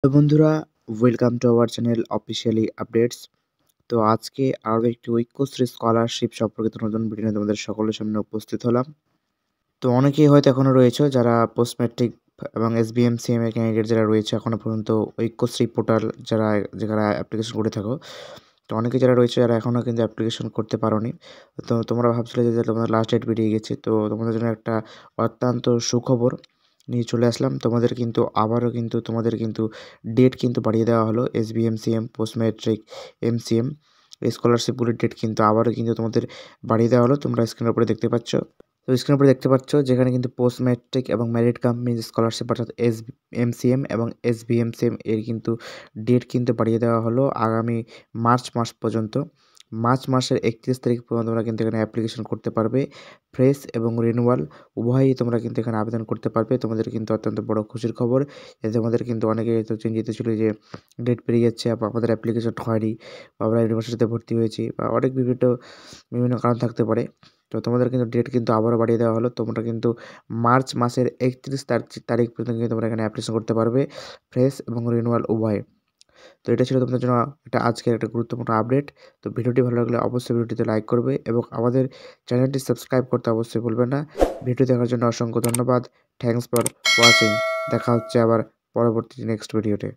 তো বন্ধুরা, welcome to our channel officially updates. তো আজকে আরও একটি ঐক্যশ্রী স্কলারশিপ সম্পর্কিত নতুন ভিডিও নিয়ে তোমাদের সকলের সামনে উপস্থিত হলাম। তো অনেকেই হয়তো এখনও রয়েছে যারা পোস্ট ম্যাট্রিক এবং SBMCM এর ক্যান্ডিডেট যারা রয়েছে এখনও পর্যন্ত ঐক্যশ্রী পোর্টাল যেখানে অ্যাপ্লিকেশন করে থাকো। তো অনেকে যারা রয়েছে যারা এখনও কিন্তু অ্যাপ্লিকেশন করতে পারোনি। তো তোমরা ভাবছিলে যে তোমাদের লাস্ট ডেট বেরিয়ে গেছে। তো তোমাদের জন্য একটা অত্যন্ত সুখবর নিয়ে চলে আসলাম। তোমাদের কিন্তু ডেট কিন্তু বাড়িয়ে দেওয়া হলো। SBMCM, পোস্ট ম্যাট্রিক, MCM এই স্কলারশিপগুলির ডেট কিন্তু আবারও কিন্তু তোমাদের বাড়িয়ে দেওয়া হলো। তোমরা স্ক্রিনের উপরে দেখতে পাচ্ছ। তো স্ক্রিনের উপরে দেখতে পাচ্ছ যেখানে কিন্তু পোস্ট ম্যাট্রিক এবং মেরিট কাম মিন্স স্কলারশিপ অর্থাৎ MCM এবং SBMCM এর কিন্তু ডেট কিন্তু বাড়িয়ে দেওয়া হলো আগামী মার্চ মাস পর্যন্ত। মার্চ মাসের 31 তারিখ পর্যন্ত তোমরা কিন্তু এখানে অ্যাপ্লিকেশন করতে পারবে। ফ্রেশ এবং রিনিউয়াল উভয়ই তোমরা কিন্তু এখানে আবেদন করতে পারবে। তোমাদের কিন্তু অত্যন্ত বড় খুশির খবর যে তোমাদের কিন্তু অনেকে তো চিন্তিত ছিল যে ডেট পেরিয়ে যাচ্ছে বা আমাদের অ্যাপ্লিকেশন হয়নি বা আমরা ইউনিভার্সিটিতে ভর্তি হয়েছি বা অনেক বিভিন্ন কারণ থাকতে পারে। তো তোমাদের কিন্তু ডেট কিন্তু আবারও বাড়িয়ে দেওয়া হলো। তোমরা কিন্তু মার্চ মাসের 31 তারিখ পর্যন্ত কিন্তু তোমরা এখানে অ্যাপ্লিকেশন করতে পারবে, ফ্রেশ এবং রিনিউয়াল উভয়। তো এটা ছিল তোমাদের জন্য আজকের একটা গুরুত্বপূর্ণ আপডেট। তো ভিডিওটি ভালো লাগলে অবশ্যই ভিডিওটিতে লাইক করবে এবং আমাদের চ্যানেলটি সাবস্ক্রাইব করতে অবশ্যই ভুলবেন না। ভিডিও দেখার জন্য অসংখ্য ধন্যবাদ। Thanks for watching. দেখা হচ্ছে আবার পরবর্তী নেক্সট ভিডিওতে।